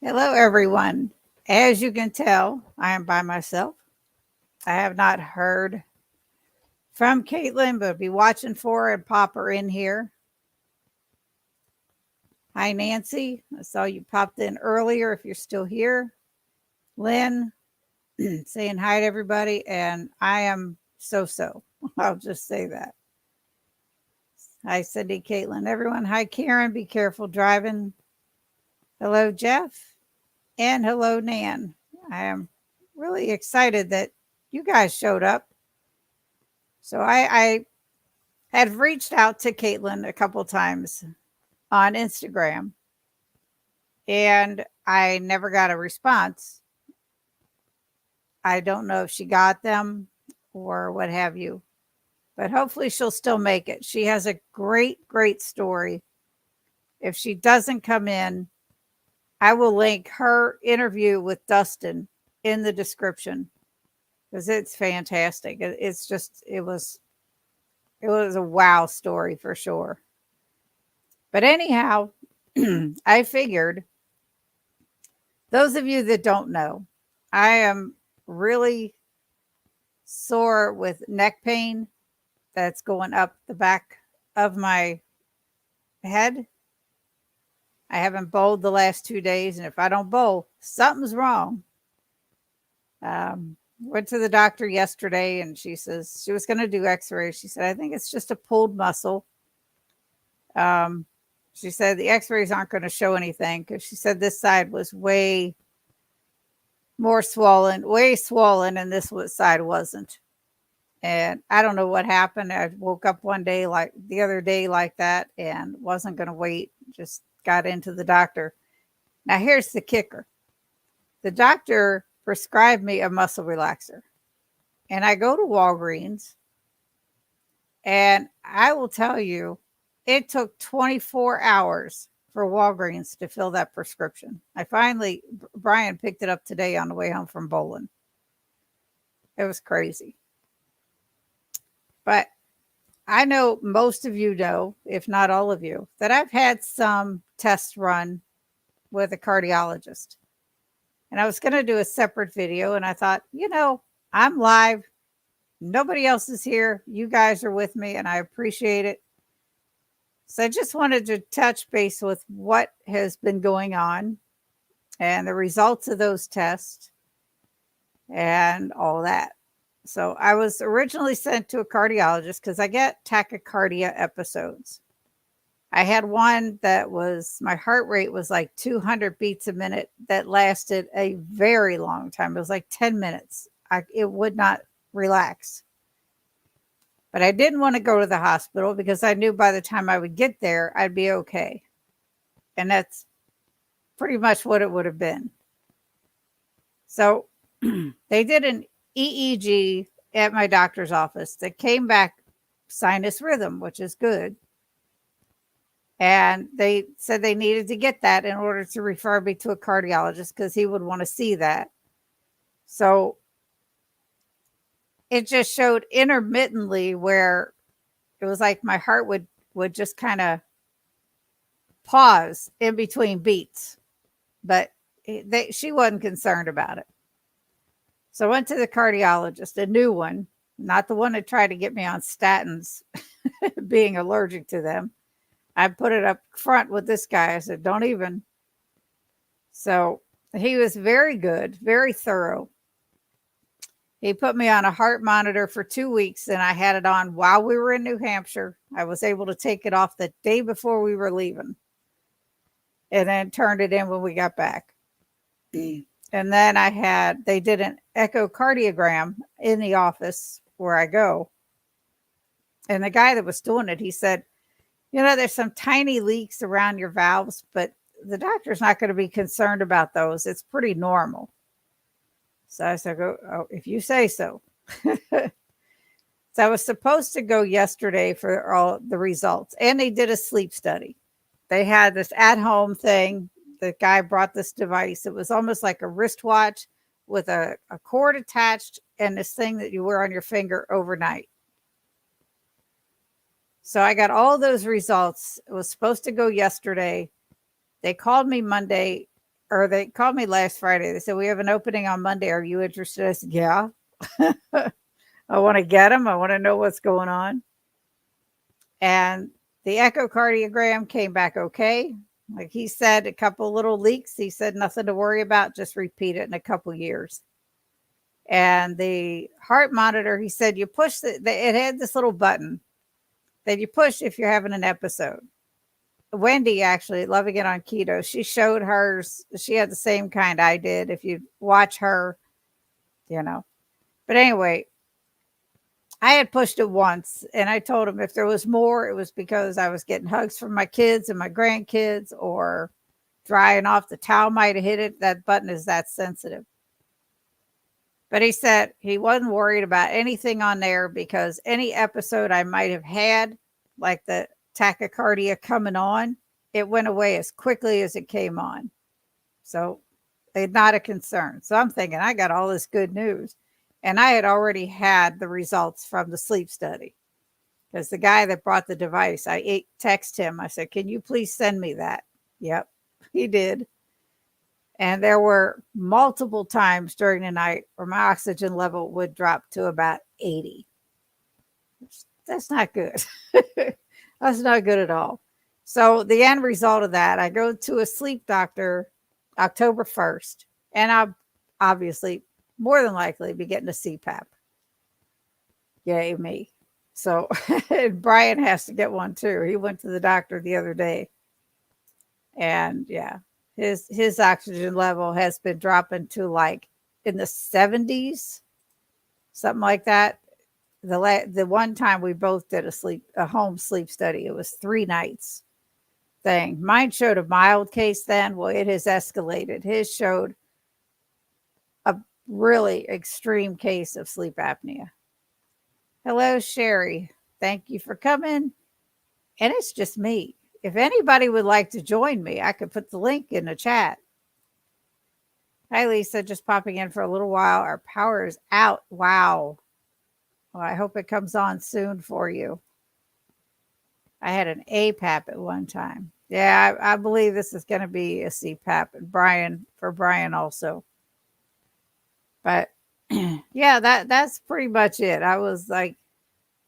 Hello, everyone. As you can tell, I am by myself. I have not heard from Caitlin, but be watching for her and pop her in here. Hi, Nancy. I saw you popped in earlier if you're still here. Lynn, saying hi to everybody, and I am so. I'll just say that. Hi, Cindy, Caitlin, everyone. Hi, Karen. Be careful driving. Hello, Jeff. And hello, Nan. I am really excited that you guys showed up. So I had reached out to Caitlin a couple times on Instagram, and I never got a response. I don't know if she got them or what have you, but hopefully she'll still make it. She has a great story. If she doesn't come in, I will link her interview with Dustin in the description because it's fantastic. It was a wow story for sure. But anyhow, I figured, those of you that don't know, I am really sore with neck pain that's going up the back of my head. I haven't bowled the last 2 days, and if I don't bowl, something's wrong. Went to the doctor yesterday, and she says she was going to do x-rays. She said, I think it's just a pulled muscle. She said the x-rays aren't going to show anything because she said this side was way swollen, and this side wasn't. And I don't know what happened. I woke up one day like the other day like that and wasn't going to wait. Just got into the doctor. Now here's the kicker. The doctor prescribed me a muscle relaxer. And I go to Walgreens, and I will tell you, it took 24 hours for Walgreens to fill that prescription. Brian picked it up today on the way home from bowling. It was crazy. But I know most of you know, if not all of you, that I've had some tests run with a cardiologist. And I was going to do a separate video, and I thought, I'm live. Nobody else is here. You guys are with me, and I appreciate it. So I just wanted to touch base with what has been going on and the results of those tests and all that. So I was originally sent to a cardiologist because I get tachycardia episodes. I had one that my heart rate was like 200 beats a minute that lasted a very long time. It was like 10 minutes. It would not relax. But I didn't want to go to the hospital because I knew by the time I would get there, I'd be okay. And that's pretty much what it would have been. So they did an EEG at my doctor's office that came back sinus rhythm, which is good. And they said they needed to get that in order to refer me to a cardiologist because he would want to see that. So it just showed intermittently where it was like my heart would just kind of pause in between beats. But she wasn't concerned about it. So I went to the cardiologist, a new one, not the one that tried to get me on statins, being allergic to them. I put it up front with this guy. I said, don't even. So he was very good, very thorough. He put me on a heart monitor for 2 weeks, and I had it on while we were in New Hampshire. I was able to take it off the day before we were leaving and then turned it in when we got back. And then they did an echocardiogram in the office where I go. And the guy that was doing it, he said, there's some tiny leaks around your valves, but the doctor's not going to be concerned about those. It's pretty normal. So I said, oh, if you say so. So I was supposed to go yesterday for all the results, and they did a sleep study. They had this at-home thing. The guy brought this device. It was almost like a wristwatch with a cord attached and this thing that you wear on your finger overnight. So I got all those results. It was supposed to go yesterday. They called me Monday or they called me last Friday. They said, we have an opening on Monday. Are you interested? I said, yeah. I want to get them. I want to know what's going on. And the echocardiogram came back okay. Like he said, a couple little leaks. He said nothing to worry about. Just repeat it in a couple years. And the heart monitor, he said, you push it had this little button that you push if you're having an episode. Wendy, actually, Loving It on Keto, she showed hers. She had the same kind I did. If you watch her, you know. But anyway, I had pushed it once, and I told him if there was more, it was because I was getting hugs from my kids and my grandkids, or drying off. The towel might have hit it. That button is that sensitive. But he said he wasn't worried about anything on there because any episode I might have had, like the tachycardia coming on, it went away as quickly as it came on. So it's not a concern. So I'm thinking I got all this good news. And I had already had the results from the sleep study. Because the guy that brought the device, I texted him. I said, can you please send me that? Yep, he did. And there were multiple times during the night where my oxygen level would drop to about 80. That's not good. That's not good at all. So the end result of that, I go to a sleep doctor October 1st, and I'll obviously more than likely be getting a CPAP. Yay, me. So Brian has to get one too. He went to the doctor the other day. And yeah, his oxygen level has been dropping to like in the 70s, something like that. The one time we both did a home sleep study, it was 3 nights thing. Mine showed a mild case then. Well, it has escalated. His showed a really extreme case of sleep apnea. Hello, Sherry. Thank you for coming. And it's just me. If anybody would like to join me, I could put the link in the chat. Hi, Lisa. Just popping in for a little while. Our power is out. Wow. Well, I hope it comes on soon for you. I had an APAP at one time. Yeah, I believe this is going to be a CPAP. And for Brian also. But yeah, that's pretty much it. I was like,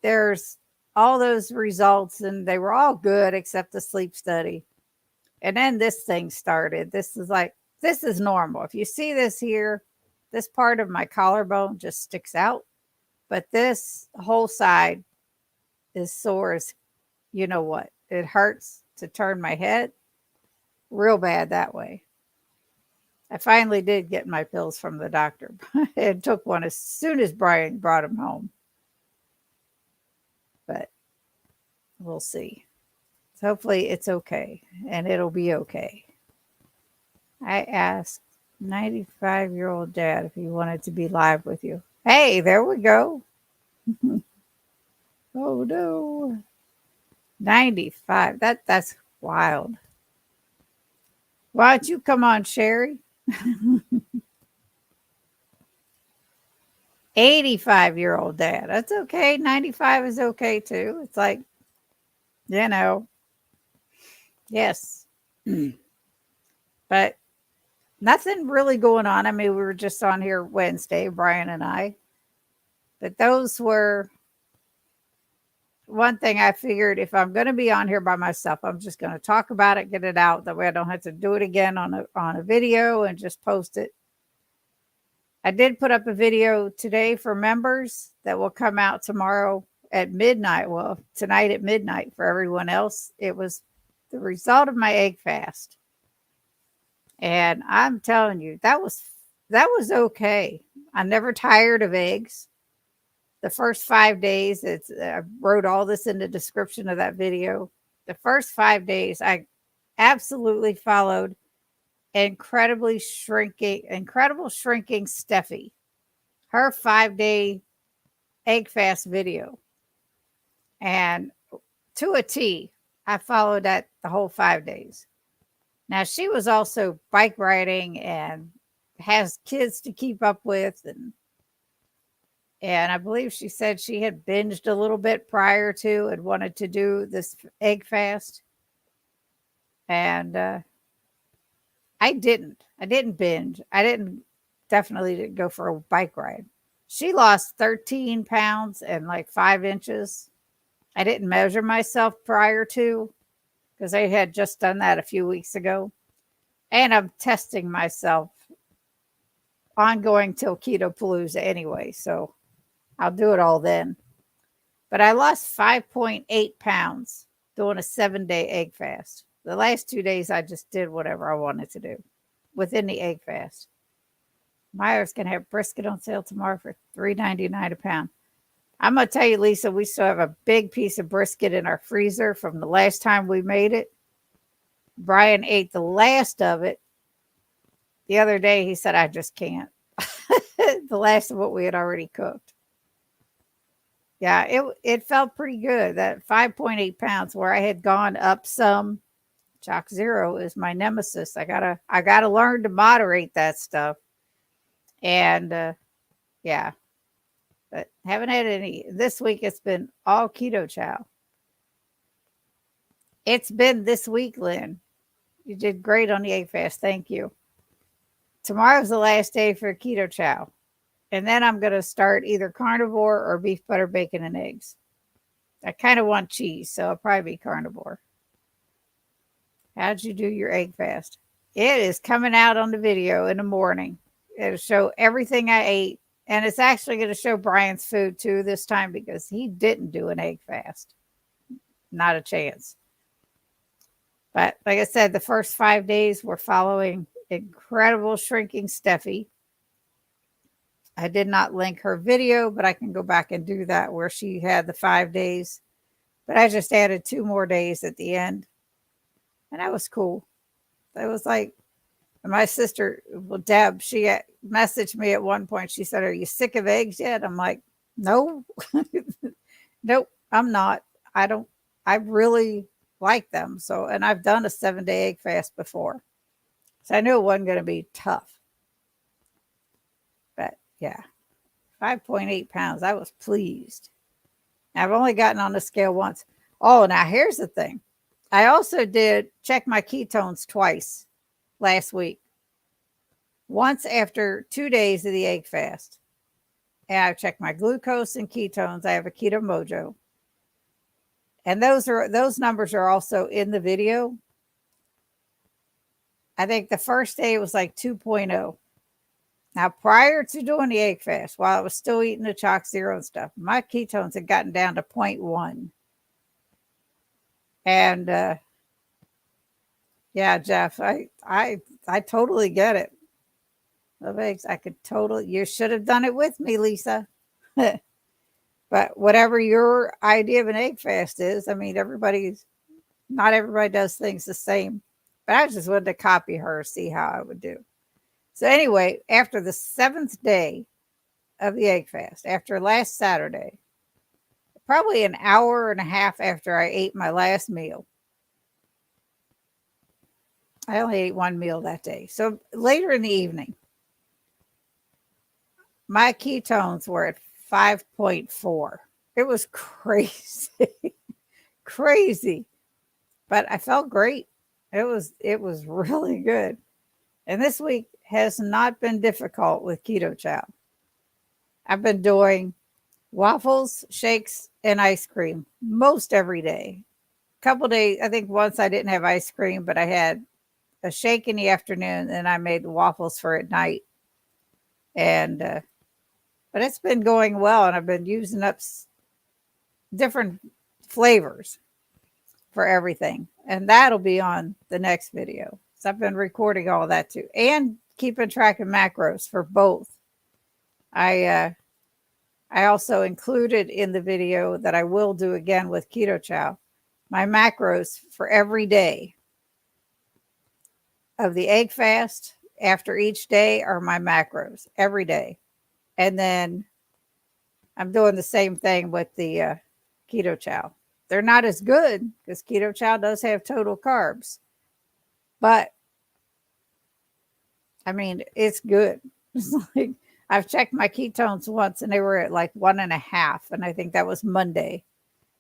there's all those results, and they were all good except the sleep study. And then this thing started. This is normal. If you see this here, this part of my collarbone just sticks out. But this whole side is sore as you know what. It hurts to turn my head real bad that way. I finally did get my pills from the doctor and took one as soon as Brian brought them home. But we'll see. So hopefully it's okay, and it'll be okay. I asked 95-year-old dad if he wanted to be live with you. Hey, there we go. Oh no. 95. That's wild. Why don't you come on, Sherry? 85-year-old dad. That's okay. 95 is okay too. It's like, yes. But nothing really going on. I mean, we were just on here Wednesday, Brian and I. But those were one thing I figured, if I'm going to be on here by myself, I'm just going to talk about it, get it out. That way I don't have to do it again on a video and just post it. I did put up a video today for members that will come out tomorrow at midnight. Well, tonight at midnight for everyone else. It was the result of my egg fast. And I'm telling you, that was okay. I'm never tired of eggs. The first 5 days, I wrote all this in the description of that video. The first 5 days, I absolutely followed incredible shrinking Steffi, her 5-day egg fast video. And to a T, I followed that the whole 5 days. Now, she was also bike riding and has kids to keep up with. And I believe she said she had binged a little bit prior to and wanted to do this egg fast. And I didn't binge. Definitely didn't go for a bike ride. She lost 13 pounds and like 5 inches. I didn't measure myself prior to, because I had just done that a few weeks ago. And I'm testing myself ongoing till Keto Palooza anyway. So I'll do it all then. But I lost 5.8 pounds doing a 7-day egg fast. The last 2 days, I just did whatever I wanted to do within the egg fast. Meyer's going to have brisket on sale tomorrow for $3.99 a pound. I'm going to tell you, Lisa, we still have a big piece of brisket in our freezer from the last time we made it. Brian ate the last of it. The other day, he said, I just can't. The last of what we had already cooked. Yeah, it felt pretty good. That 5.8 pounds where I had gone up some. Chalk Zero is my nemesis. I gotta learn to moderate that stuff. And yeah. But haven't had any. This week it's been all keto chow. It's been this week, Lynn. You did great on the egg fast. Thank you. Tomorrow's the last day for keto chow. And then I'm going to start either carnivore or beef, butter, bacon, and eggs. I kind of want cheese, so I'll probably be carnivore. How'd you do your egg fast? It is coming out on the video in the morning. It'll show everything I ate. And it's actually going to show Brian's food too this time because he didn't do an egg fast. Not a chance. But like I said, the first 5 days we're following incredible shrinking Steffi. I did not link her video, but I can go back and do that where she had the 5 days. But I just added 2 more days at the end. And that was cool. It was like, my sister, well, Deb, she messaged me at one point. She said, are you sick of eggs yet? I'm like, no, nope, I'm not. I really like them. So, and I've done a 7-day egg fast before. So I knew it wasn't going to be tough. But yeah, 5.8 pounds. I was pleased. I've only gotten on the scale once. Oh, now here's the thing. I also did check my ketones twice last week. Once after 2 days of the egg fast. And I've checked my glucose and ketones. I have a Keto Mojo. And those numbers are also in the video. I think the first day was like 2.0. Now, prior to doing the egg fast, while I was still eating the Chalk Zero and stuff, my ketones had gotten down to 0.1. And yeah, Jeff, I totally get it. Love eggs. I could totally. You should have done it with me, Lisa. But whatever your idea of an egg fast is, I mean, not everybody does things the same. But I just wanted to copy her, see how I would do. So anyway, after the 7th day of the egg fast, after last Saturday, probably an hour and a half after I ate my last meal. I only ate one meal that day. So later in the evening, my ketones were at 5.4. It was crazy. Crazy. But I felt great. It was really good. And this week has not been difficult with keto chow. I've been doing waffles, shakes, and ice cream most every day. A couple days, I think once I didn't have ice cream, but I had a shake in the afternoon and I made waffles for at night. And but it's been going well, and I've been using up different flavors for everything. And that'll be on the next video. So I've been recording all that too. And keeping track of macros for both. I also included in the video that I will do again with Keto Chow, my macros for every day of the egg fast. After each day are my macros every day. And then I'm doing the same thing with the Keto Chow. They're not as good because Keto Chow does have total carbs. But, I mean, it's good. It's like, I've checked my ketones once and they were at like 1.5. And I think that was Monday.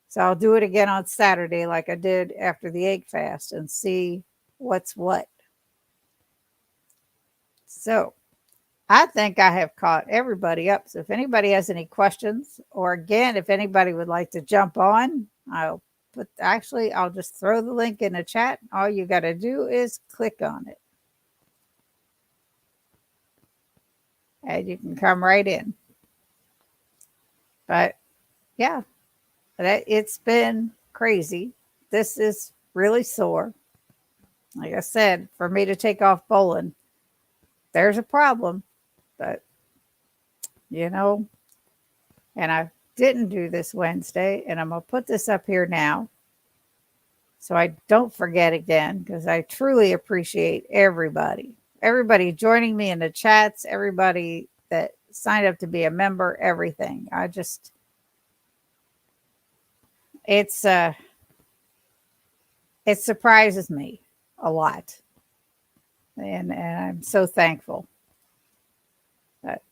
So I'll do it again on Saturday like I did after the egg fast and see what's what. So I think I have caught everybody up. So if anybody has any questions, or again, if anybody would like to jump on, I'll just throw the link in the chat. All you got to do is click on it. And you can come right in. But yeah, it's been crazy. This is really sore. Like I said, for me to take off bowling, there's a problem. But, and I didn't do this Wednesday, and I'm going to put this up here now so I don't forget again, because I truly appreciate everybody joining me in the chats, everybody that signed up to be a member, everything. It surprises me a lot, and I'm so thankful. But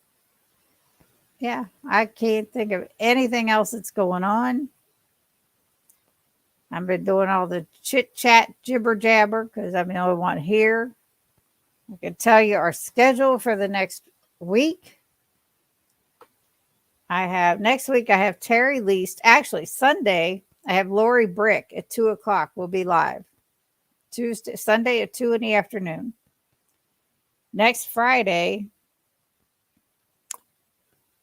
yeah, I can't think of anything else that's going on. I've been doing all the chit chat, jibber jabber, because I'm the only one here. I can tell you our schedule for the next week. Next week I have Terry Least. Actually, Sunday I have Lori Brick at 2:00. We'll be live. Sunday at 2 in the afternoon. Next Friday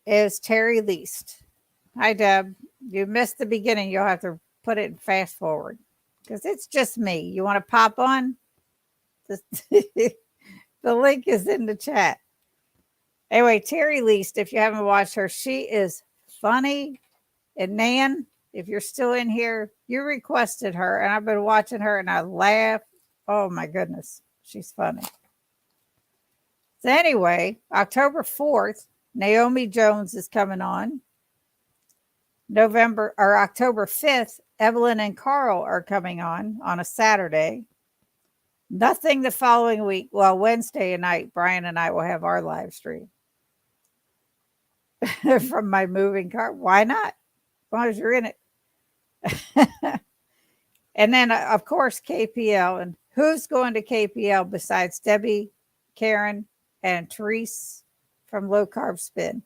is Terry Least. Hi, Deb. You missed the beginning. You'll have to put it in fast forward, because it's just me. You want to pop on? The link is in the chat. Anyway, Terry Least, if you haven't watched her, she is funny. And Nan, if you're still in here, you requested her, and I've been watching her, and I laugh. Oh my goodness, she's funny. So anyway, October 4th, Naomi Jones is coming on. October 5th, Evelyn and Carl are coming on a Saturday. Nothing the following week. Well, Wednesday night, Brian and I will have our live stream from my moving car. Why not? As long as you're in it. And then, of course, KPL. And who's going to KPL besides Debbie, Karen, and Therese from Low Carb Spin?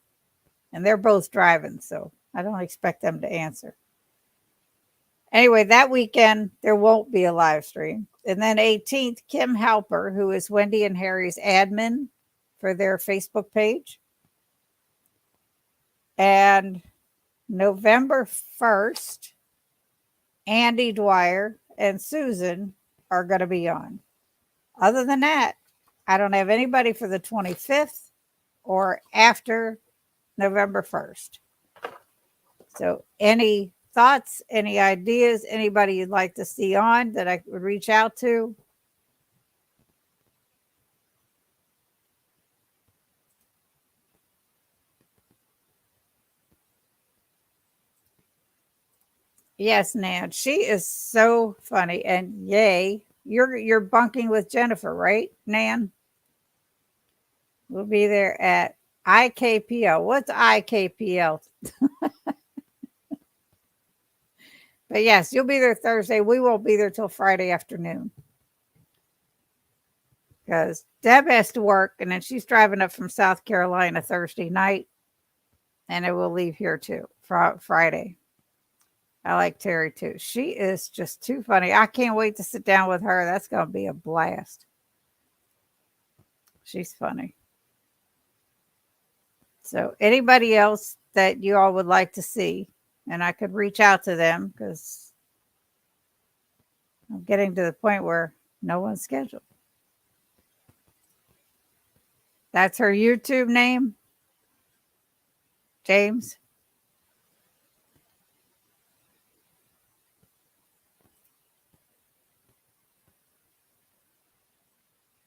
And they're both driving, so I don't expect them to answer. Anyway, that weekend, there won't be a live stream. And then 18th, Kim Halper, who is Wendy and Harry's admin for their Facebook page. And November 1st, Andy Dwyer and Susan are going to be on. Other than that, I don't have anybody for the 25th or after November 1st. So any thoughts, any ideas, anybody you'd like to see on that I would reach out to? Yes, Nan. She is so funny. And yay, you're bunking with Jennifer, right, Nan? We'll be there at IKPL. What's IKPL? But yes, you'll be there Thursday. We won't be there till Friday afternoon, because Deb has to work, and then she's driving up from South Carolina Thursday night, and it will leave here too Friday. I like Terry too. She is just too funny. I can't wait to sit down with her. That's going to be a blast. She's funny. So anybody else that you all would like to see, and I could reach out to them, because I'm getting to the point where no one's scheduled. That's her YouTube name, James.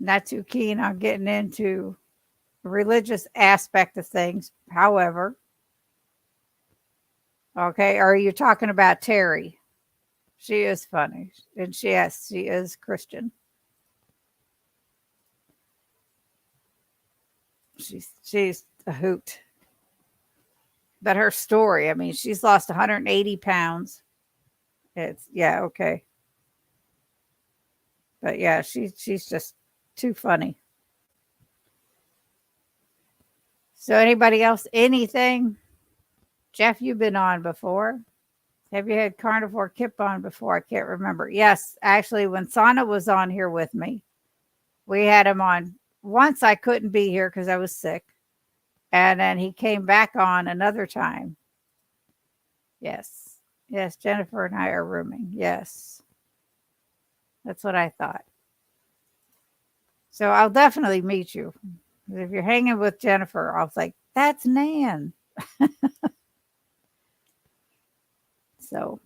Not too keen on getting into the religious aspect of things. However, okay, are you talking about Terry? She is funny, and she is Christian. She's a hoot. But her story, I mean, she's lost 180 pounds. Okay. But yeah, she's just too funny. So anybody else, anything? Jeff, you've been on before. Have you had Carnivore Kip on before? I can't remember. Yes, actually, when Sana was on here with me, we had him on. Once I couldn't be here because I was sick. And then he came back on another time. Yes. Yes, Jennifer and I are rooming. Yes. That's what I thought. So I'll definitely meet you. If you're hanging with Jennifer, I was like, that's Nan. So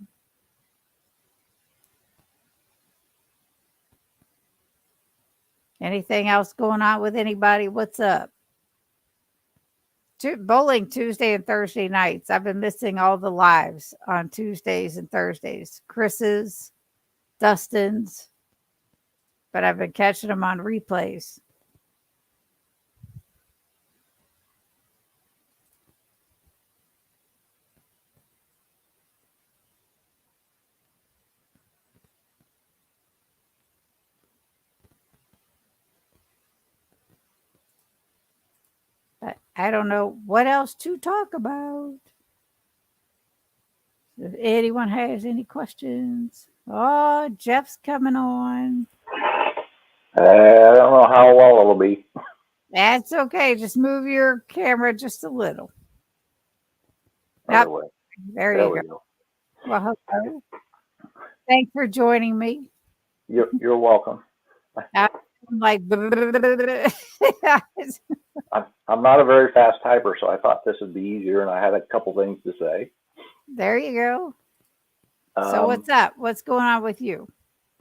anything else going on with anybody? What's up? Bowling Tuesday and Thursday nights. I've been missing all the lives on Tuesdays and Thursdays. Chris's, Dustin's, but I've been catching them on replays. But I don't know what else to talk about. If anyone has any questions. Oh, Jeff's coming on. I don't know how well it'll be. That's okay. Just move your camera just a little. Yep. There you go. Well, hello. Thanks for joining me. You're welcome. I'm like, I'm not a very fast typer, so I thought this would be easier, and I had a couple things to say. There you go. So what's up? What's going on with you?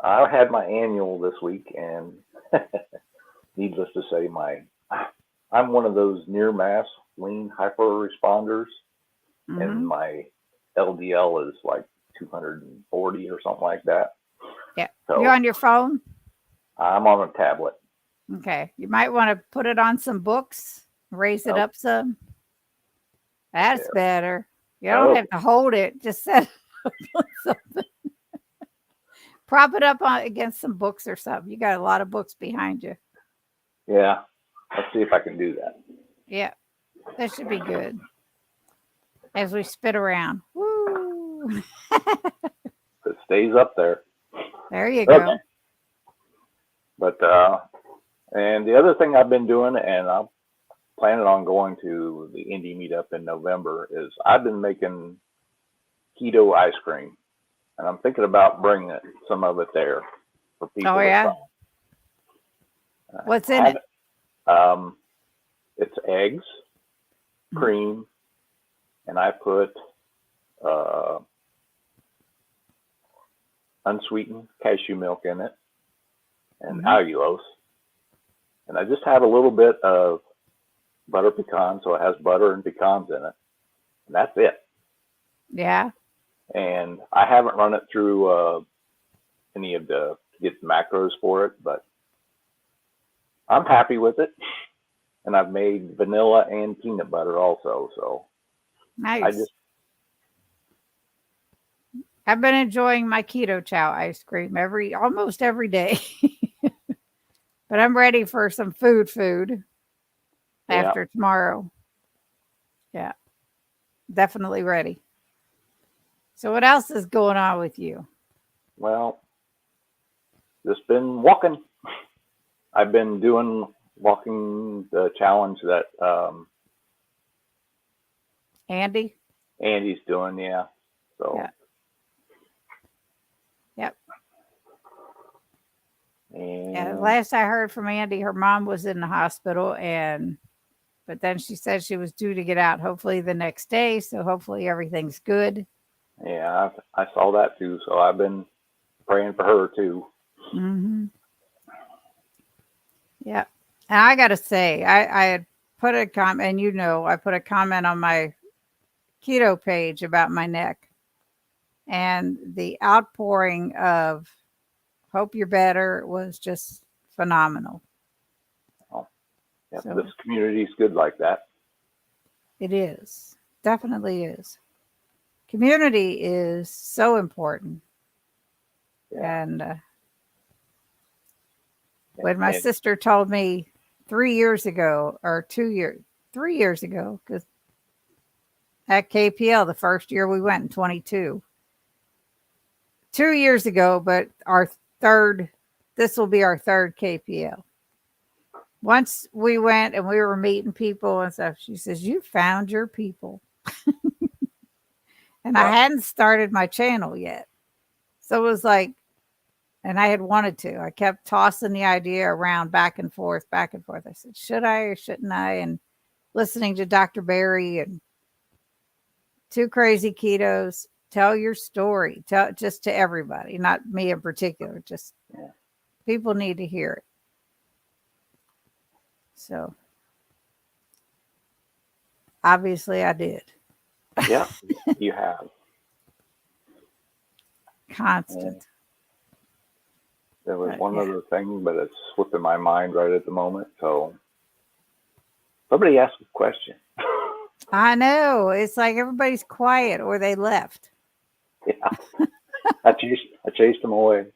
I had my annual this week, and needless to say, I'm one of those near mass lean hyper responders, and my LDL is like 240 or something like that. Yeah. So, you're on your phone? I'm on a tablet. Okay. You might want to put it on some books, raise it up some. That's better. You don't have to hold it. Just set it up on something. Prop it up against some books or something. You got a lot of books behind you. Yeah. Let's see if I can do that. Yeah. That should be good. As we spit around. Woo! It stays up there. There you go. But, and the other thing I've been doing, and I'm planning on going to the indie meetup in November, is I've been making keto ice cream. And I'm thinking about bringing some of it there for people. Oh, yeah? What's in it? It's eggs, cream, and I put unsweetened cashew milk in it and allulose. And I just have a little bit of butter pecan, so it has butter and pecans in it. And that's it. Yeah. And I haven't run it through any of the get macros for it, but I'm happy with it. And I've made vanilla and peanut butter also. So nice. I've been enjoying my keto chow ice cream almost every day. But I'm ready for some food after tomorrow. Yeah. Definitely ready. So what else is going on with you? Well, just been walking. I've been walking the challenge that Andy's doing, yeah. So yeah. Yep. And yeah, last I heard from Andy, her mom was in the hospital, but then she said she was due to get out hopefully the next day, so hopefully everything's good. Yeah, I saw that too, so I've been praying for her too. Yeah. And I got to say, I had put a comment, and I put a comment on my keto page about my neck, and the outpouring of hope you're better was just phenomenal. Oh, yeah, so, this community is good like that. It is. Definitely is. Community is so important. Yeah. And when my sister told me 3 years ago, or 2 years, 3 years ago, because at KPL, the first year we went in 22. 2 years ago, but this will be our third KPL. Once we went and we were meeting people and stuff, she says, "You found your people." And I hadn't started my channel yet. So it was like, and I had wanted to. I kept tossing the idea around back and forth, back and forth. I said, should I or shouldn't I? And listening to Dr. Barry and Two Crazy Ketos, tell your story. Tell just to everybody, not me in particular. Just people need to hear it. So obviously I did. Yeah, you have. Constant. There was one other thing, but it's slipping my mind right at the moment. So somebody asked a question. I know. It's like everybody's quiet or they left. Yeah. I chased them away.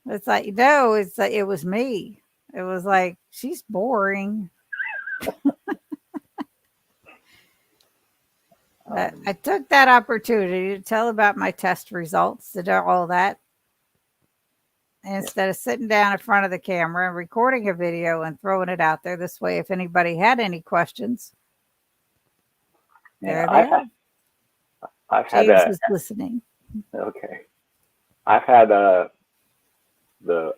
It's like, no, it's like, it was me. It was like, she's boring. I took that opportunity to tell about my test results, to do all that. Instead of sitting down in front of the camera and recording a video and throwing it out there. This way, if anybody had any questions, there they are. James is listening. Okay. I've had the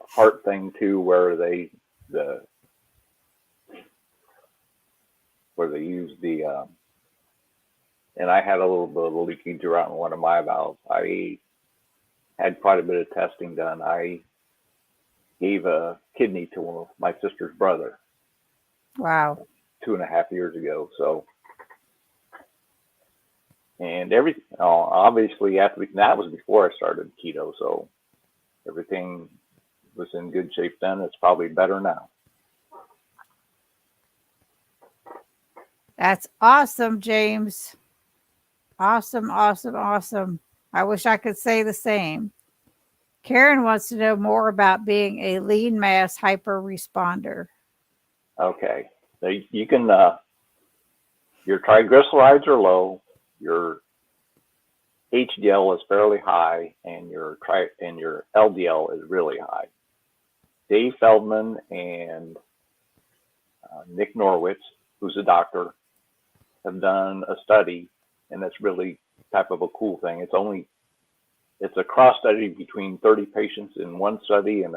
heart thing too, where they use the and I had a little bit of leakage around one of my valves. I had quite a bit of testing done. I gave a kidney to my sister's brother. Wow. 2.5 years ago. So, and obviously that was before I started keto. So everything was in good shape then. It's probably better now. That's awesome, James. Awesome, awesome, awesome. I wish I could say the same. Karen wants to know more about being a lean mass hyper responder. Okay. So you can, your triglycerides are low, your HDL is fairly high, and your LDL is really high. Dave Feldman and Nick Norwitz, who's a doctor, have done a study, and that's really type of a cool thing. It's a cross study between 30 patients in one study and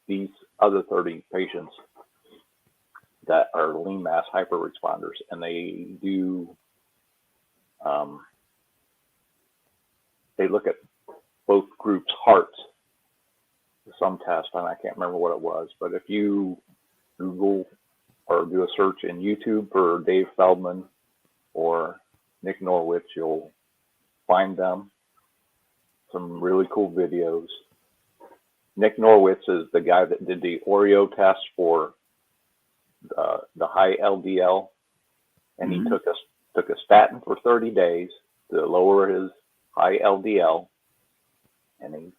these other 30 patients that are lean mass hyper responders, and they do they look at both groups' hearts, some test, and I can't remember what it was, but if you Google or do a search in YouTube for Dave Feldman or Nick Norwitz, you'll find them. Some really cool videos. Nick Norwitz is the guy that did the Oreo test for the high LDL, and he took a statin for 30 days to lower his high LDL, and he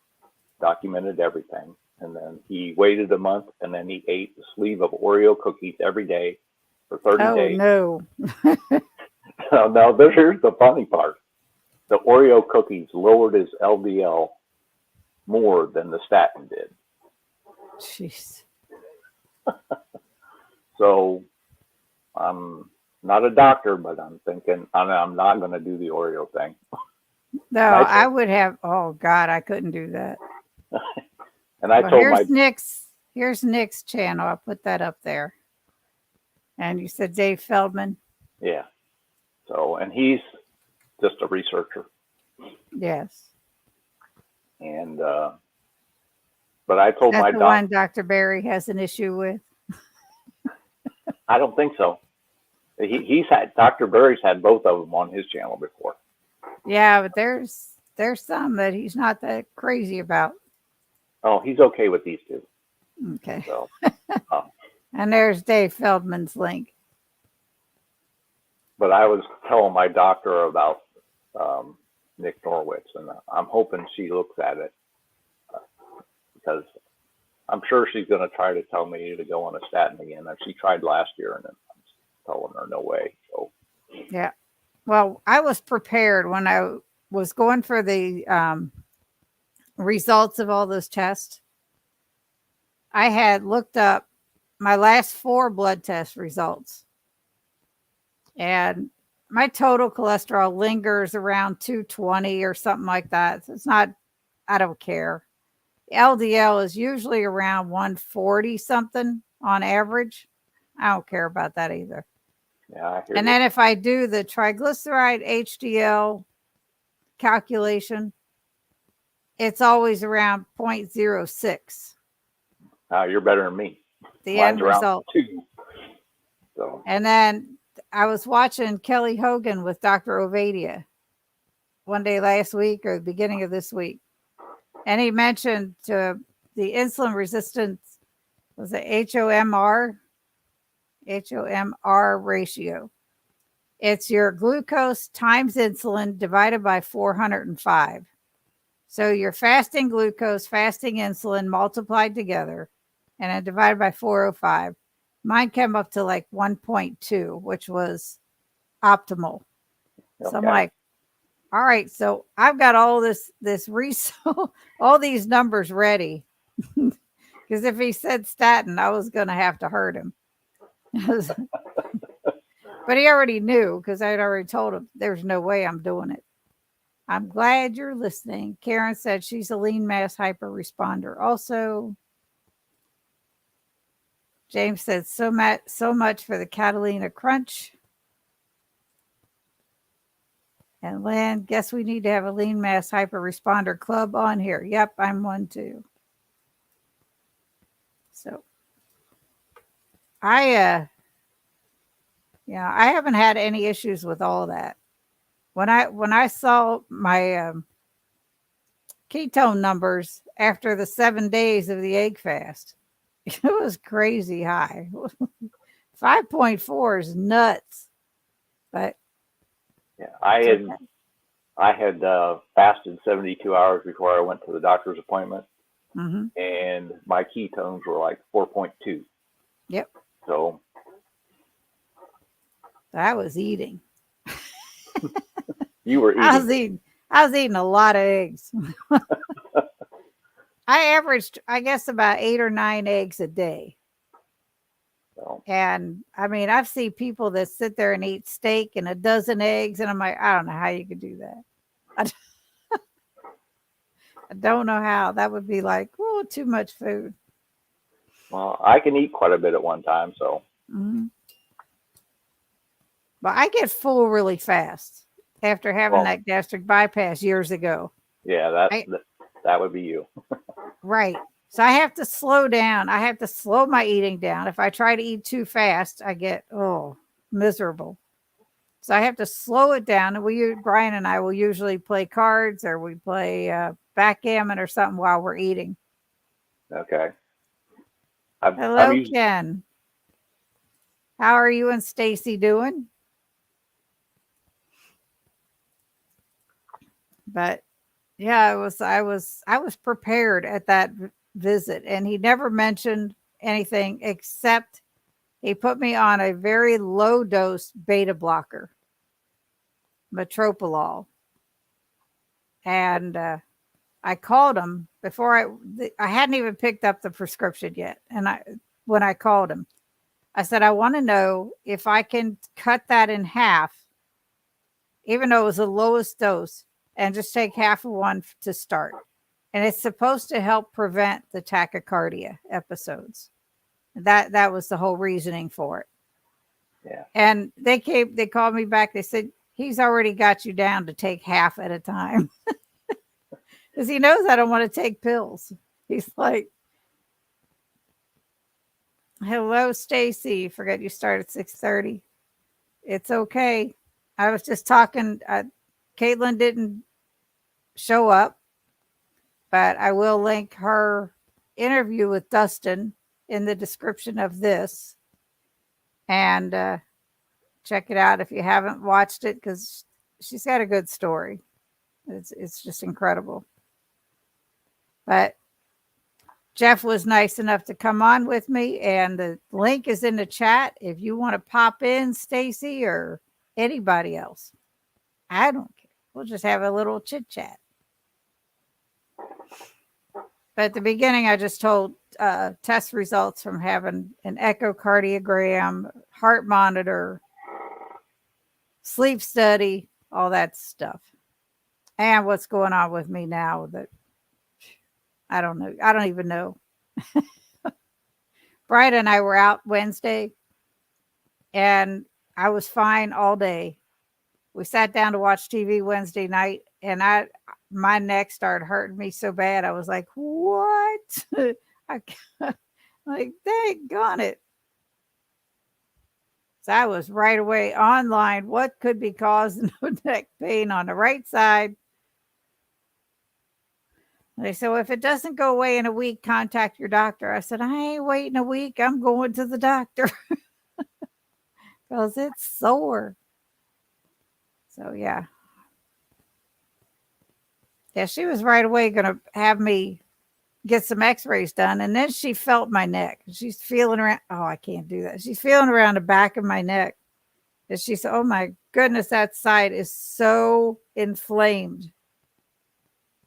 documented everything. And then he waited a month, and then he ate a sleeve of Oreo cookies every day for 30 days. Oh, no. Now, here's the funny part. The Oreo cookies lowered his LDL more than the statin did. Jeez. So I'm not a doctor, but I'm thinking I'm not going to do the Oreo thing. No, I would have. Oh God, I couldn't do that. And I told here's Nick's channel. I'll put that up there. And you said Dave Feldman. Yeah. So, and he's just a researcher. Yes. And but I told That's my the doctor. one Dr. Barry has an issue with. I don't think so. He's had Dr. Barry's had both of them on his channel before. Yeah, but there's some that he's not that crazy about. Oh, he's okay with these two. Okay. So, and there's Dave Feldman's link. But I was telling my doctor about Nick Norwitz, and I'm hoping she looks at it because I'm sure she's going to try to tell me to go on a statin again. She tried last year, and telling her no way. So Yeah. Well, I was prepared when I was going for the results of all those tests. I had looked up my last 4 blood test results, and my total cholesterol lingers around 220 or something like that. So it's not, I don't care. LDL is usually around 140 something on average. I don't care about that either. yeah, I hear And you. then if I do the triglyceride HDL calculation, it's always around 0.06, You're better than me. the Mine's end around result. 2. So And then I was watching Kelly Hogan with Dr. Ovadia one day last week or the beginning of this week. And he mentioned the insulin resistance was the HOMR ratio. It's your glucose times insulin divided by 405. So your fasting glucose, fasting insulin multiplied together and then divided by 405. Mine came up to like 1.2, which was optimal. okay. So I'm like, all right, so I've got all this all these numbers ready. Because if he said statin, I was going to have to hurt him. But he already knew because I'd already told him there's no way I'm doing it. I'm glad you're listening. Karen said she's a lean mass hyper responder. Also, James said so much for the Catalina Crunch. And Lynn, guess we need to have a lean mass hyper responder club on here. Yep, I'm one too. So I haven't had any issues with all that. When I saw my ketone numbers after the 7 days of the egg fast, it was crazy high. 5.4 is nuts. But Yeah, I had fasted 72 hours before I went to the doctor's appointment, and my ketones were like 4.2. Yep. So I was eating. you were eating. I was eating a lot of eggs. I averaged, I guess, about 8 or 9 eggs a day. So, and I mean, I've seen people that sit there and eat steak and a dozen eggs, and I'm like, I don't know how you could do that. I don't know how. That would be like, oh, too much food. well, I can eat quite a bit at one time, so. But I get full really fast after having that gastric bypass years ago. Yeah, that would be you. Right. So I have to slow down. I have to slow my eating down. If I try to eat too fast, I get, miserable. So I have to slow it down. And Brian and I will usually play cards or we play backgammon or something while we're eating. Okay. Hello, Ken. How are you and Stacy doing? But yeah, I was prepared at that visit, and he never mentioned anything except he put me on a very low dose beta blocker, metoprolol. And I called him before I hadn't even picked up the prescription yet. And when I called him, I said, I want to know if I can cut that in half, even though it was the lowest dose, and just take half of one to start. And it's supposed to help prevent the tachycardia episodes. That was the whole reasoning for it. Yeah. And they called me back. They said, he's already got you down to take half at a time. Because he knows I don't want to take pills. He's like, hello, Stacy. Forget you start at 6:30. It's okay. I was just talking. Caitlin didn't show up, but I will link her interview with Dustin in the description of this. And check it out if you haven't watched it, because she's got a good story. It's just incredible. But Jeff was nice enough to come on with me, and the link is in the chat if you want to pop in, Stacy, or anybody else. I don't care. We'll just have a little chit chat. But at the beginning, I just told test results from having an echocardiogram, heart monitor, sleep study, all that stuff. And what's going on with me now that I don't know. I don't even know. Brian and I were out Wednesday, and I was fine all day. We sat down to watch TV Wednesday night, and my neck started hurting me so bad. I was like, what? Like, daggone it. So I was right away online. What could be causing neck pain on the right side? They said, well, if it doesn't go away in a week, contact your doctor. I said, I ain't waiting a week. I'm going to the doctor because it's sore. So, yeah. Yeah, she was right away going to have me get some x-rays done. And then she felt my neck. She's feeling around. Oh, I can't do that. She's feeling around the back of my neck. And she said, oh, my goodness, that side is so inflamed.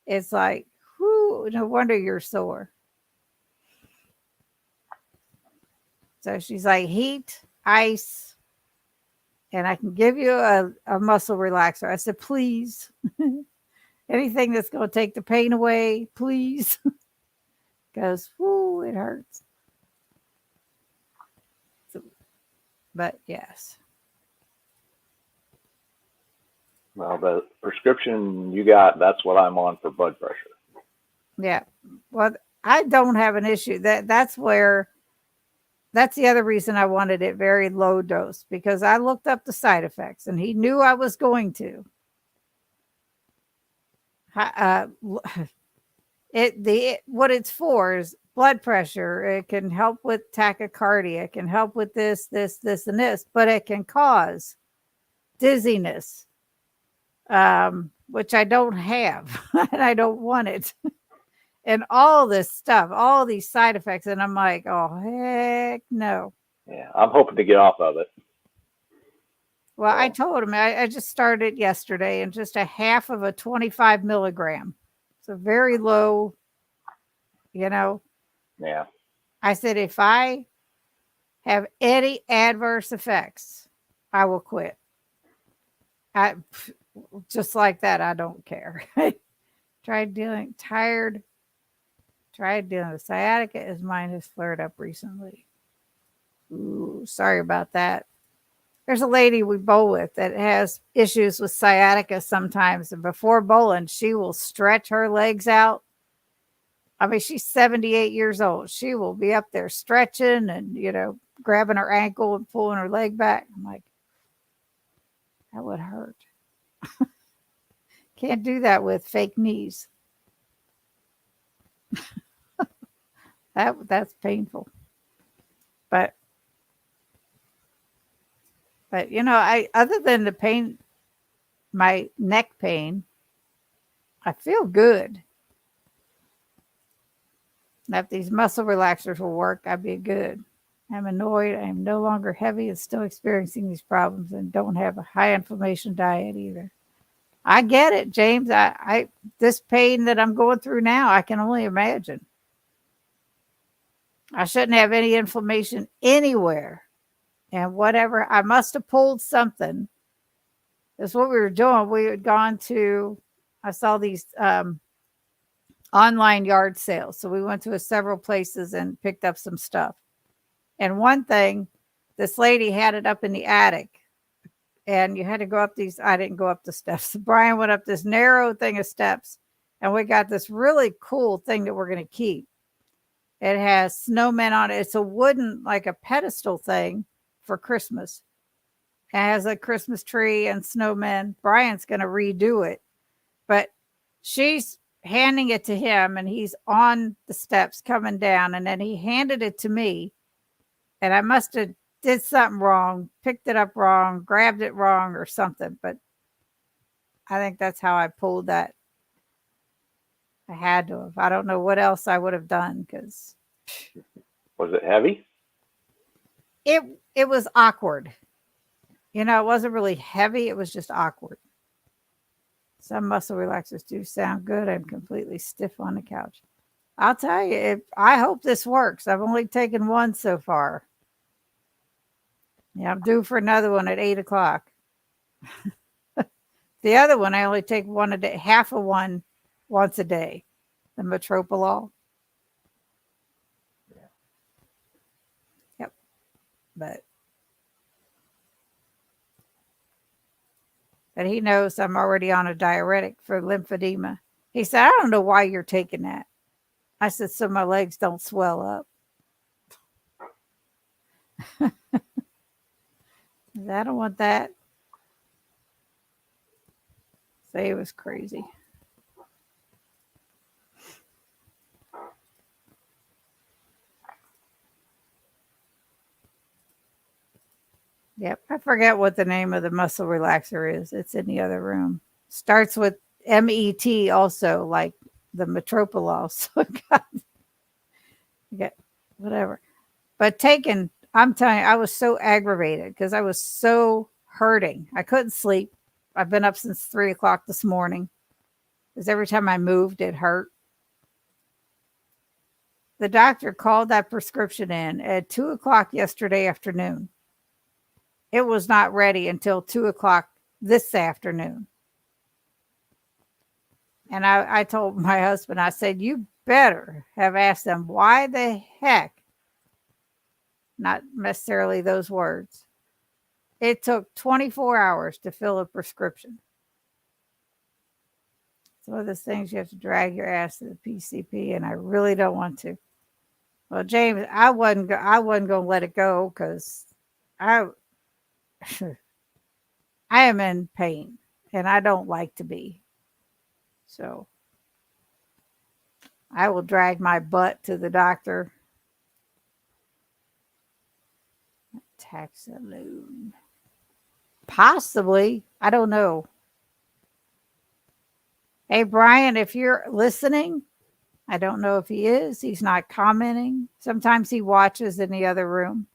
It's like, whew, no wonder you're sore. So she's like, heat, ice, and I can give you a muscle relaxer. I said, please. Anything that's going to take the pain away, please. Because, whoo, it hurts. So, but, yes. Well, the prescription you got, that's what I'm on for blood pressure. Yeah. Well, I don't have an issue. That's the other reason I wanted it very low dose, because I looked up the side effects and he knew I was going to. What it's for is blood pressure. It can help with tachycardia. It can help with this, and this, but it can cause dizziness, which I don't have, and I don't want it. And all this stuff, all these side effects. And I'm like, oh, heck no. Yeah, I'm hoping to get off of it. Well, I told him I just started yesterday, and just a half of a 25 milligram. So very low, Yeah. I said, if I have any adverse effects, I will quit. Just like that, I don't care. Tried dealing with sciatica as mine has flared up recently. Ooh, sorry about that. There's a lady we bowl with that has issues with sciatica sometimes. And before bowling, she will stretch her legs out. I mean, she's 78 years old. She will be up there stretching and, grabbing her ankle and pulling her leg back. I'm like, that would hurt. Can't do that with fake knees. That's painful. But other than the pain, my neck pain, I feel good. Now, if these muscle relaxers will work, I'd be good. I'm annoyed. I am no longer heavy and still experiencing these problems, and don't have a high inflammation diet either. I get it, James. This pain that I'm going through now, I can only imagine. I shouldn't have any inflammation anywhere. And whatever, I must have pulled something. That's what we were doing. We had gone to, I saw these online yard sales. So we went to several places and picked up some stuff. And one thing, this lady had it up in the attic. And you had to go up I didn't go up the steps. Brian went up this narrow thing of steps. And we got this really cool thing that we're going to keep. It has snowmen on it. It's a wooden, like a pedestal thing for Christmas. It has a Christmas tree and snowmen. Brian's going to redo it. But she's handing it to him, and he's on the steps coming down. And then he handed it to me. And I must have did something wrong, picked it up wrong, grabbed it wrong or something. But I think that's how I pulled that I had to have. I don't know what else I would have done because Was it heavy? it was awkward. You know, it wasn't really heavy. It was just awkward. Some muscle relaxers do sound good. I'm completely stiff on the couch. I'll tell you, I hope this works. I've only taken one so far. Yeah, I'm due for another one at 8:00. The other one, I only take one a day, half of one once a day. The metropolol. Yep. But he knows I'm already on a diuretic for lymphedema. He said, I don't know why you're taking that. I said, so my legs don't swell up. I don't want that. So it was crazy. Yep. I forget what the name of the muscle relaxer is. It's in the other room. Starts with MET also, like the metropolol. So got whatever. But I'm telling you, I was so aggravated because I was so hurting. I couldn't sleep. I've been up since 3:00 this morning because every time I moved, it hurt. The doctor called that prescription in at 2:00 yesterday afternoon. It was not ready until 2:00 this afternoon. And I told my husband, I said, you better have asked them why the heck, not necessarily those words. It took 24 hours to fill a prescription. It's one of those things you have to drag your ass to the PCP, and I really don't want to. Well, James, I wasn't going to let it go because I am in pain, and I don't like to be. So I will drag my butt to the doctor. Taxaloon. Possibly. I don't know. Hey, Brian, if you're listening, I don't know if he is. He's not commenting. Sometimes he watches in the other room.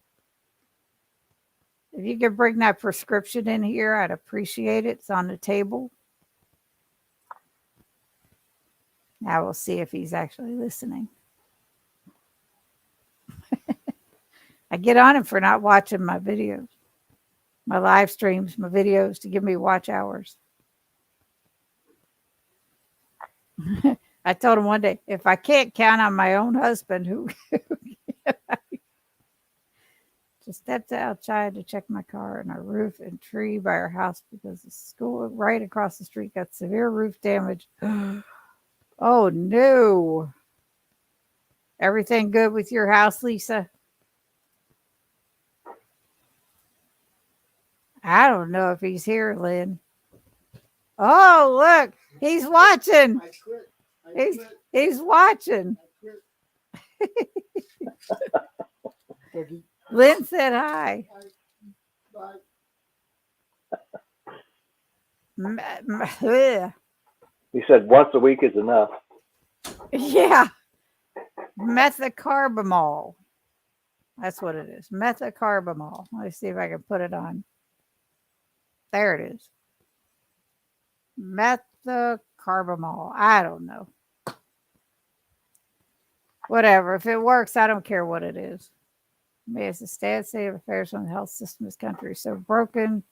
If you could bring that prescription in here, I'd appreciate it. It's on the table. Now we'll see if he's actually listening. I get on him for not watching my videos, my live streams, my videos to give me watch hours. I told him one day, if I can't count on my own husband, who just stepped outside to check my car, and our roof and tree by our house because the school right across the street got severe roof damage. Oh no. Everything good with your house, Lisa? I don't know if he's here, Lynn. Oh, look, he's watching. He's watching. Lynn said hi. He said once a week is enough. Yeah. Methocarbamol. That's what it is. Methocarbamol. Let me see if I can put it on. There it is. Methocarbamol. I don't know. Whatever. If it works, I don't care what it is. May it's a sad state of affairs when the health system in this country is so broken,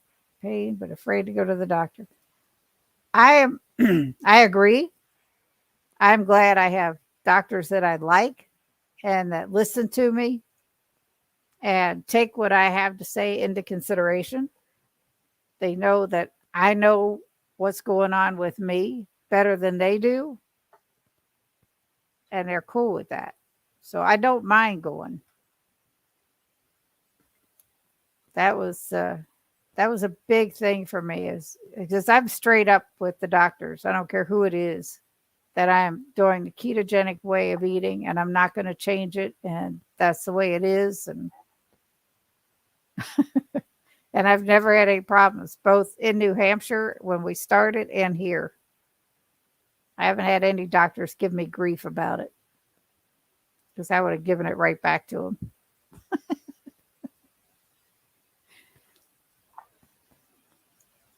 pain, but afraid to go to the doctor. I agree. I'm glad I have doctors that I like and that listen to me and take what I have to say into consideration. They know that I know what's going on with me better than they do. And they're cool with that. So I don't mind going. That was a big thing for me, is because I'm straight up with the doctors. I don't care who it is, that I am doing the ketogenic way of eating and I'm not going to change it. And that's the way it is. And and I've never had any problems, both in New Hampshire when we started and here. I haven't had any doctors give me grief about it because I would have given it right back to them.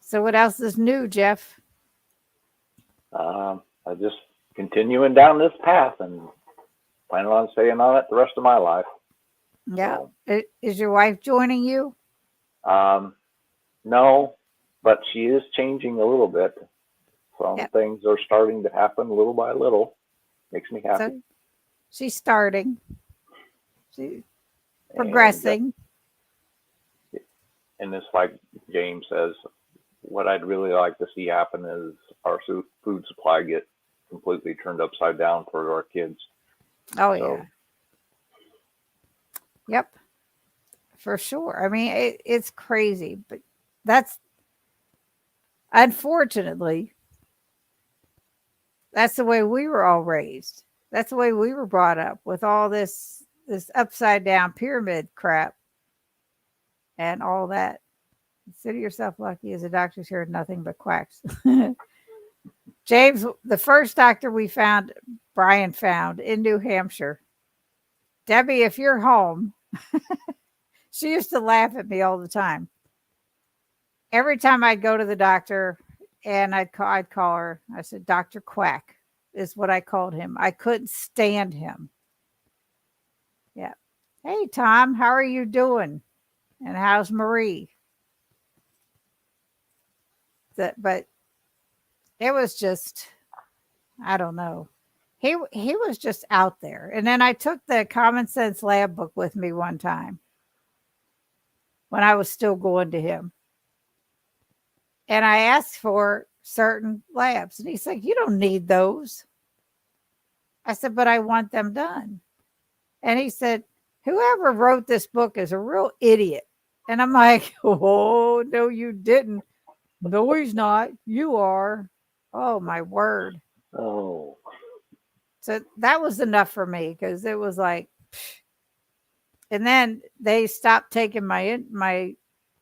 So what else is new, Jeff? I just continuing down this path and planning on staying on it the rest of my life. Yeah. So, Is your wife joining you? no, but she is changing a little bit. Some Yep. things are starting to happen little by little. Makes me happy. So she's starting. She's progressing. And it's like James says, what I'd really like to see happen is our food supply get completely turned upside down for our kids. Oh, So, yeah. Yep. For sure. I mean, it's crazy, but that's unfortunately, that's the way we were all raised. That's the way we were brought up with all this upside down pyramid crap and all that. Consider yourself lucky as a doctor's heard nothing but quacks. James, the first doctor we found, Brian found in New Hampshire. Debbie, if you're home, she used to laugh at me all the time. Every time I'd go to the doctor and I'd call her, I said, Dr. Quack is what I called him. I couldn't stand him. Yeah. Hey, Tom, how are you doing? And how's Marie? But it was just, I don't know. He was just out there. And then I took the Common Sense Lab book with me one time when I was still going to him. And I asked for certain labs. And he's like, you don't need those. I said, but I want them done. And he said, whoever wrote this book is a real idiot. And I'm like, oh, no, you didn't. No, he's not. You are. Oh, my word. oh, So that was enough for me because it was like, psh. And then they stopped taking my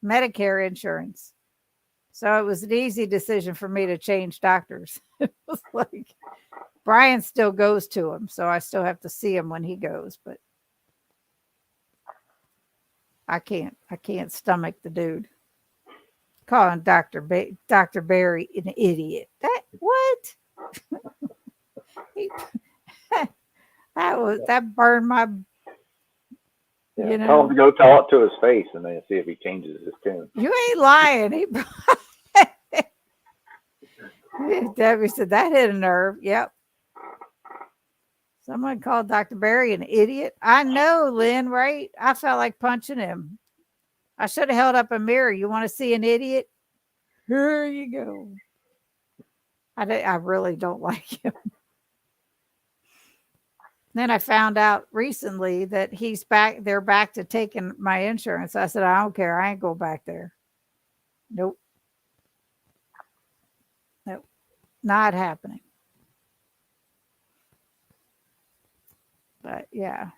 Medicare insurance. So it was an easy decision for me to change doctors. It was like Brian still goes to him, so I still have to see him when he goes, but I can't stomach the dude. Calling Dr. Barry an idiot. What? that burned my. yeah. Tell him to go tell it to his face and then see if he changes his tune. You ain't lying. Debbie said that hit a nerve. Yep. Someone called Dr. Barry an idiot. I know, Lynn, right? I felt like punching him. I should have held up a mirror. You want to see an idiot? Here you go. I really don't like him. Then I found out recently that he's back. They're back to taking my insurance. I said, I don't care. I ain't going back there. Nope. Not happening. But yeah.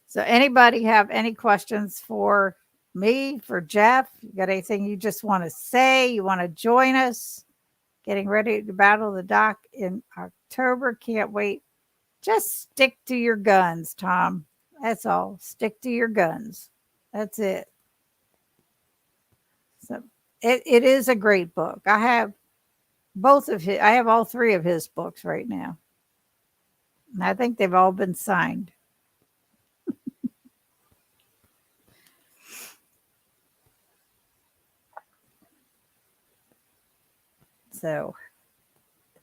So anybody have any questions for me, for Jeff? You got anything you just want to say? You want to join us? Getting ready to battle the doc in October. Can't wait. Just stick to your guns, Tom. That's all. Stick to your guns. That's it. So it is a great book. I have I have all three of his books right now. And I think they've all been signed. So,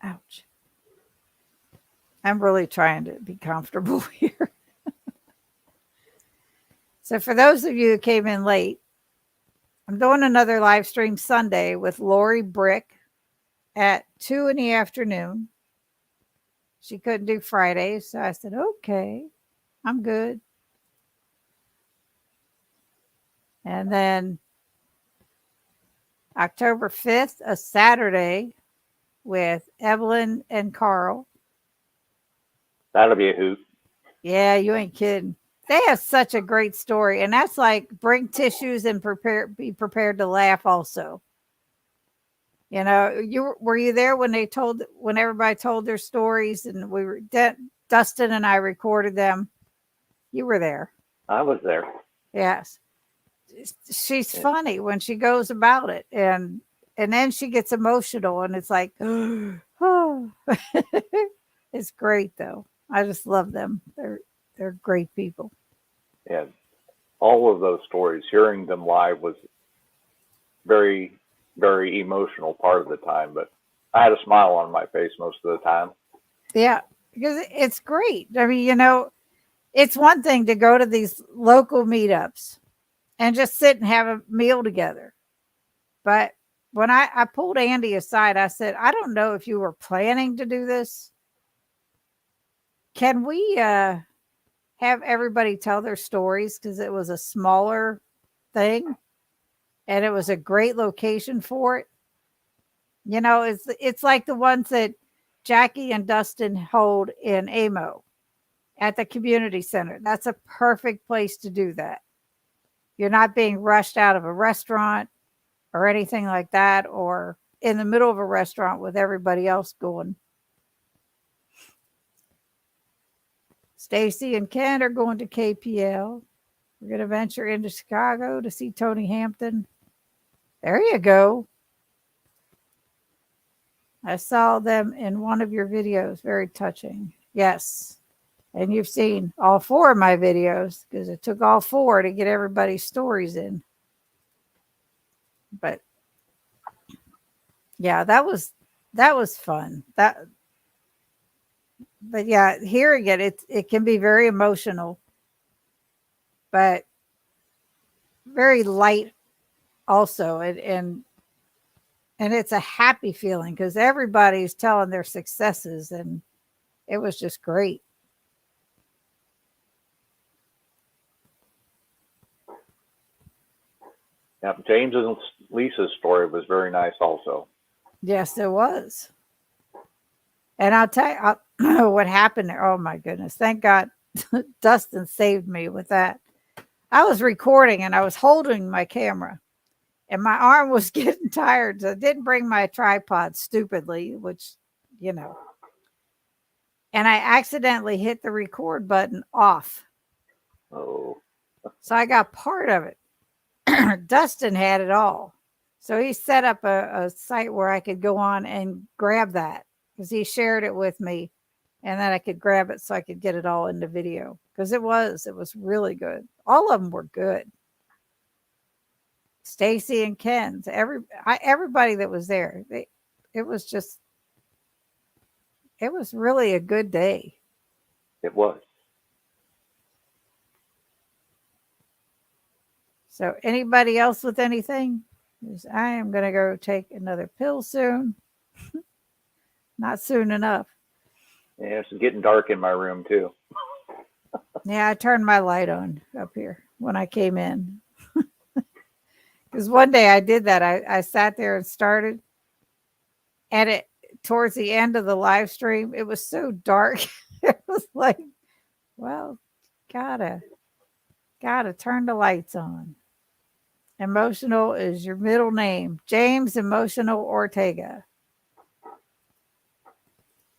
ouch. I'm really trying to be comfortable here. So for those of you who came in late, I'm doing another live stream Sunday with Lori Brick at 2 p.m. She couldn't do Friday, so I said, okay, I'm good. And then October 5th, a Saturday with Evelyn and Carl. That'll be a hoot. Yeah, you ain't kidding. They have such a great story. And that's like bring tissues and be prepared to laugh also. You know, were you there when when everybody told their stories and Dustin and I recorded them? You were there. I was there. Yes. She's Yeah. funny when she goes about it, and then she gets emotional, and it's like, oh, it's great though. I just love them. They're great people. Yeah. All of those stories, hearing them live was very, very emotional part of the time, but I had a smile on my face most of the time. Yeah, because it's great. I mean, you know, it's one thing to go to these local meetups and just sit and have a meal together. But when I pulled Andy aside, I said, I don't know if you were planning to do this. Can we have everybody tell their stories? Because it was a smaller thing and it was a great location for it. You know, it's like the ones that Jackie and Dustin hold in AMO at the community center. That's a perfect place to do that. You're not being rushed out of a restaurant or anything like that, or in the middle of a restaurant with everybody else going. Stacy and Ken are going to KPL. We're going to venture into Chicago to see Tony Hampton. There you go. I saw them in one of your videos. Very touching. Yes. And you've seen all 4 of my videos because it took all 4 to get everybody's stories in. But yeah, that was fun. But yeah, hearing it can be very emotional, but very light also, and it's a happy feeling because everybody's telling their successes, and it was just great. Yeah, James and Lisa's story was very nice also. Yes, it was. And I'll tell you what happened there. Oh my goodness. Thank God Dustin saved me with that. I was recording and I was holding my camera and my arm was getting tired. So I didn't bring my tripod stupidly, which, you know, and I accidentally hit the record button off. Oh. So I got part of it. Dustin had it all. So he set up a site where I could go on and grab that because he shared it with me, and then I could grab it so I could get it all in the video because it was really good. All of them were good. Stacy and Ken's, everybody that was there, it was really a good day. It was. So anybody else with anything? I am going to go take another pill soon. Not soon enough. Yeah, it's getting dark in my room too. Yeah, I turned my light on up here when I came in. Because one day I did that. I sat there and started. And it towards the end of the live stream, it was so dark. It was like, well, gotta turn the lights on. Emotional is your middle name. James Emotional Ortega. All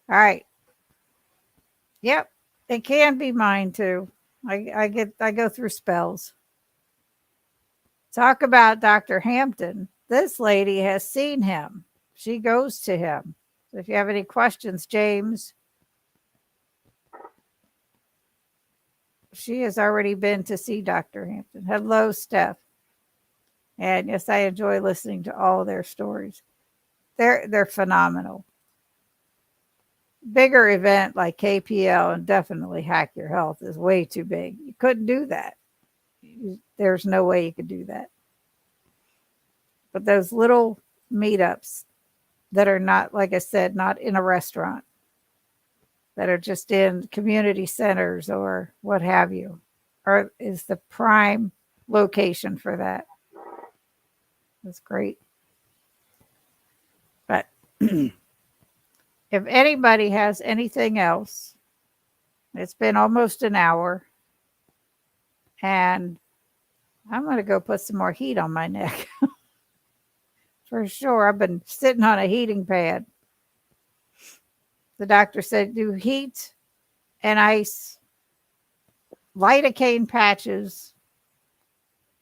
right. Yep. It can be mine too. I go through spells. Talk about Dr. Hampton. This lady has seen him. She goes to him. So if you have any questions, James, she has already been to see Dr. Hampton. Hello, Steph. And yes, I enjoy listening to all their stories. They're phenomenal. Bigger event like KPL and definitely Hack Your Health is way too big. You couldn't do that. There's no way you could do that. But those little meetups that are not, like I said, not in a restaurant, that are just in community centers or what have you, is the prime location for that. That's great. But if anybody has anything else, it's been almost an hour, and I'm going to go put some more heat on my neck. for sure. I've been sitting on a heating pad. The doctor said do heat and ice, lidocaine patches,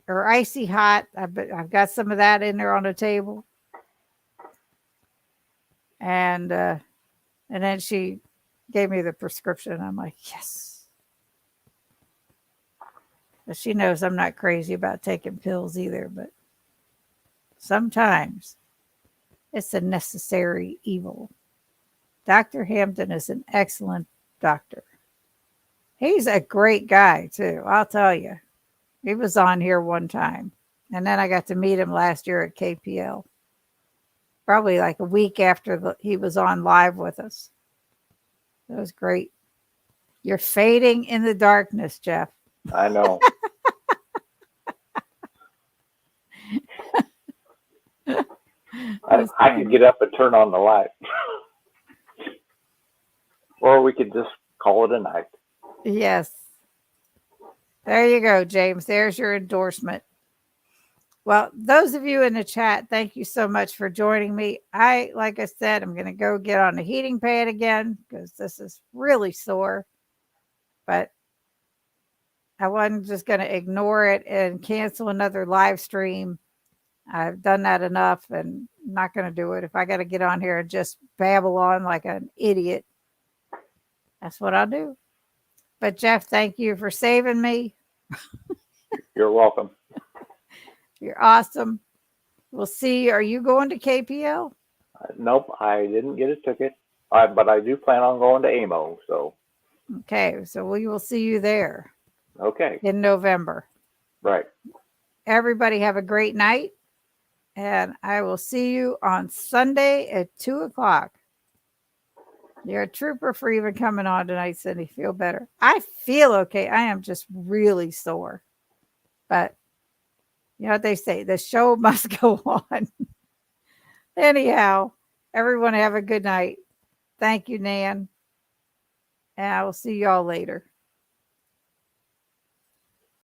or icy hot. I've got some of that in there on the table. And then she gave me the prescription. I'm like, yes. But she knows I'm not crazy about taking pills either, but sometimes it's a necessary evil. Dr. Hampton is an excellent doctor. He's a great guy, too. I'll tell you. He was on here one time. And then I got to meet him last year at KPL. Probably like a week after he was on live with us. That was great. You're fading in the darkness, Jeff. I know. I could get up and turn on the light. Or we could just call it a night. Yes. There you go, James. There's your endorsement. Well, those of you in the chat, thank you so much for joining me. Like I said, I'm going to go get on the heating pad again because this is really sore. But I wasn't just going to ignore it and cancel another live stream. I've done that enough and I'm not going to do it. If I got to get on here and just babble on like an idiot, that's what I'll do. But Jeff, thank you for saving me. You're welcome. You're awesome. We'll see. Are you going to KPL? Nope, I didn't get a ticket, but I do plan on going to AMO. So. Okay, so we will see you there. Okay. In November. Right. Everybody have a great night. And I will see you on Sunday at 2:00. You're a trooper for even coming on tonight, Cindy. Feel better. I feel okay. I am just really sore. But you know what they say, the show must go on. Anyhow, everyone have a good night. Thank you, Nan. And I will see y'all later.